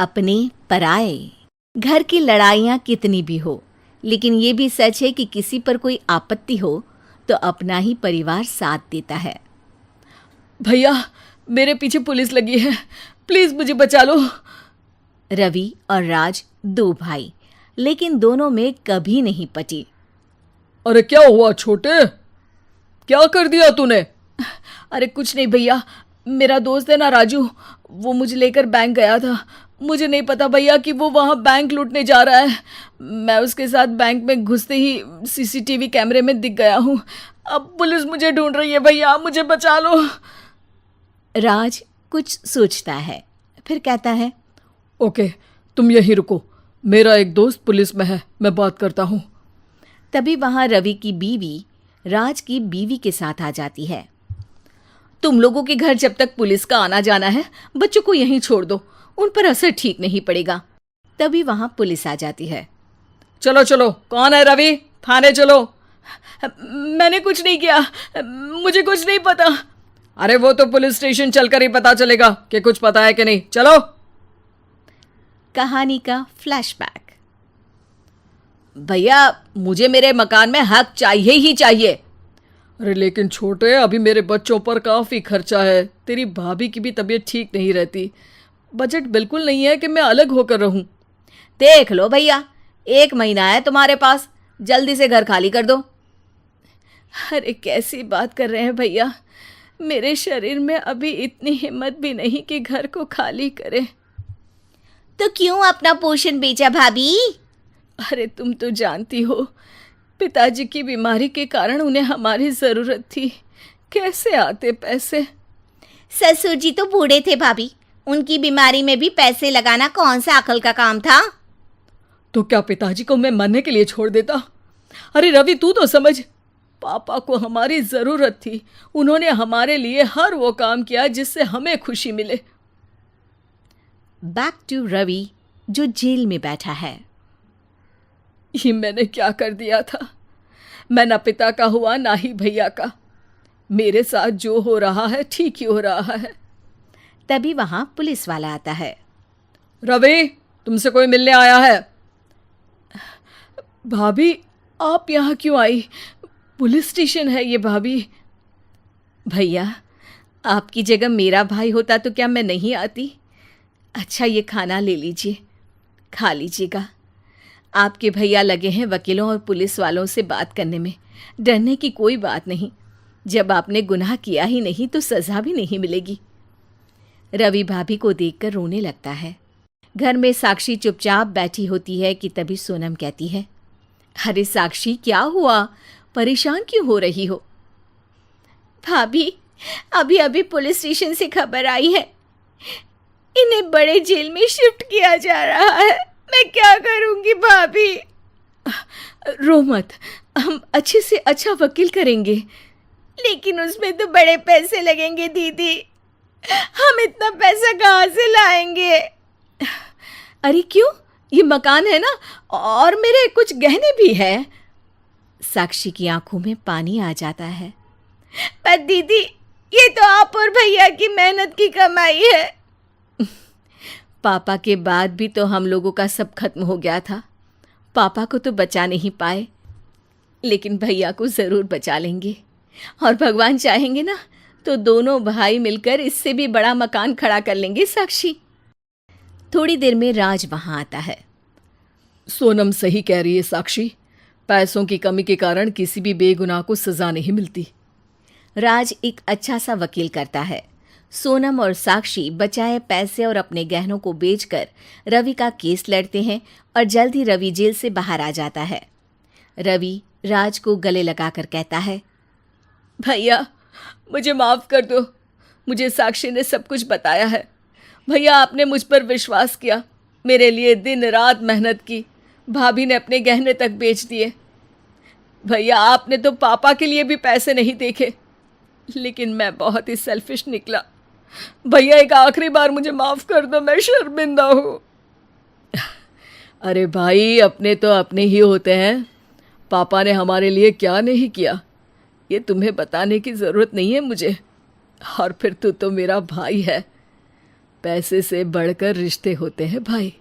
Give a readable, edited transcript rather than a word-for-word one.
अपने पराए। घर की लड़ाइयाँ कितनी भी हो, लेकिन ये भी सच है कि किसी पर कोई आपत्ति हो तो अपना ही परिवार साथ देता है। भैया, मेरे पीछे पुलिस लगी है, प्लीज मुझे बचा लो। रवि और राज दो भाई, लेकिन दोनों में कभी नहीं पटी। अरे क्या हुआ छोटे, क्या कर दिया तूने? अरे कुछ नहीं भैया, मेरा दोस्त है ना राजू, वो मुझे लेकर बैंक गया था। मुझे नहीं पता भैया कि वो वहाँ बैंक लूटने जा रहा है। मैं उसके साथ बैंक में घुसते ही सीसीटीवी कैमरे में दिख गया हूँ। अब पुलिस मुझे ढूंढ रही है भैया, मुझे बचा लो। राज कुछ सोचता है, फिर कहता है, ओके, तुम यहीं रुको, मेरा एक दोस्त पुलिस में है, मैं बात करता हूँ। तभी वहां रवि की बीवी राज की बीवी के साथ आ जाती है। तुम लोगों के घर जब तक पुलिस का आना जाना है, बच्चों को यहीं छोड़ दो, उन पर असर ठीक नहीं पड़ेगा। तभी वहां पुलिस आ जाती है। चलो चलो, कौन है रवि, थाने चलो। मैंने कुछ नहीं किया, मुझे कुछ नहीं पता। अरे वो तो पुलिस स्टेशन चलकर ही पता चलेगा कि कुछ पता है कि नहीं, चलो। कहानी का फ्लैशबैक। भैया, मुझे मेरे मकान में हक चाहिए ही चाहिए। अरे लेकिन छोटे, अभी मेरे बच्चों पर काफ़ी खर्चा है, तेरी भाभी की भी तबीयत ठीक नहीं रहती, बजट बिल्कुल नहीं है कि मैं अलग होकर रहूं। देख लो भैया, 1 महीना है तुम्हारे पास, जल्दी से घर खाली कर दो। अरे कैसी बात कर रहे हैं भैया, मेरे शरीर में अभी इतनी हिम्मत भी नहीं कि घर को खाली करें। तो क्यों अपना पोषण बेचा भाभी? अरे तुम तो जानती हो, पिताजी की बीमारी के कारण उन्हें हमारी ज़रूरत थी, कैसे आते पैसे। ससुर जी तो बूढ़े थे भाभी, उनकी बीमारी में भी पैसे लगाना कौन सा अकल का काम था? तो क्या पिताजी को मैं मरने के लिए छोड़ देता? अरे रवि, तू तो समझ, पापा को हमारी ज़रूरत थी, उन्होंने हमारे लिए हर वो काम किया जिससे हमें खुशी मिले। बैक टू रवि, जो जेल में बैठा है। ये मैंने क्या कर दिया था? मैं ना पिता का हुआ ना ही भैया का। मेरे साथ जो हो रहा है ठीक ही हो रहा है। तभी वहां पुलिस वाला आता है। रवि, तुमसे कोई मिलने आया है। भाभी, आप यहाँ क्यों आई? पुलिस स्टेशन है ये भाभी। भैया, आपकी जगह मेरा भाई होता तो क्या मैं नहीं आती? अच्छा, ये खाना ले लीजिए, खा लीजिएगा। आपके भैया लगे हैं वकीलों और पुलिस वालों से बात करने में, डरने की कोई बात नहीं। जब आपने गुनाह किया ही नहीं तो सज़ा भी नहीं मिलेगी। रवि भाभी को देखकर रोने लगता है। घर में साक्षी चुपचाप बैठी होती है कि तभी सोनम कहती है, अरे साक्षी, क्या हुआ? परेशान क्यों हो रही हो? भाभी, अभी अभी पुलिस स्टेशन से खबर आई है, इन्हें बड़े जेल में शिफ्ट किया जा रहा है। मैं क्या करूंगी भाभी? रो मत, हम अच्छे से अच्छा वकील करेंगे। लेकिन उसमें तो बड़े पैसे लगेंगे दीदी, हम इतना पैसा कहाँ से लाएंगे? अरे क्यों, ये मकान है ना, और मेरे कुछ गहने भी है। साक्षी की आंखों में पानी आ जाता है। पर दीदी, ये तो आप और भैया की मेहनत की कमाई है। पापा के बाद भी तो हम लोगों का सब खत्म हो गया था। पापा को तो बचा नहीं पाए, लेकिन भैया को ज़रूर बचा लेंगे, और भगवान चाहेंगे ना तो दोनों भाई मिलकर इससे भी बड़ा मकान खड़ा कर लेंगे। साक्षी। थोड़ी देर में राज वहां आता है। सोनम सही कह रही है साक्षी, पैसों की कमी के कारण किसी भी बेगुनाह को सज़ा नहीं मिलती। राज एक अच्छा सा वकील करता है। सोनम और साक्षी बचाए पैसे और अपने गहनों को बेचकर रवि का केस लड़ते हैं और जल्द ही रवि जेल से बाहर आ जाता है। रवि राज को गले लगाकर कहता है, भैया मुझे माफ़ कर दो, मुझे साक्षी ने सब कुछ बताया है। भैया, आपने मुझ पर विश्वास किया, मेरे लिए दिन रात मेहनत की, भाभी ने अपने गहने तक बेच दिए। भैया, आपने तो पापा के लिए भी पैसे नहीं देखे, लेकिन मैं बहुत ही सेल्फिश निकला। भैया, एक आखिरी बार मुझे माफ़ कर दो, मैं शर्मिंदा हूँ। अरे भाई, अपने तो अपने ही होते हैं, पापा ने हमारे लिए क्या नहीं किया ये तुम्हें बताने की ज़रूरत नहीं है मुझे। और फिर तू तो मेरा भाई है। पैसे से बढ़कर रिश्ते होते हैं भाई।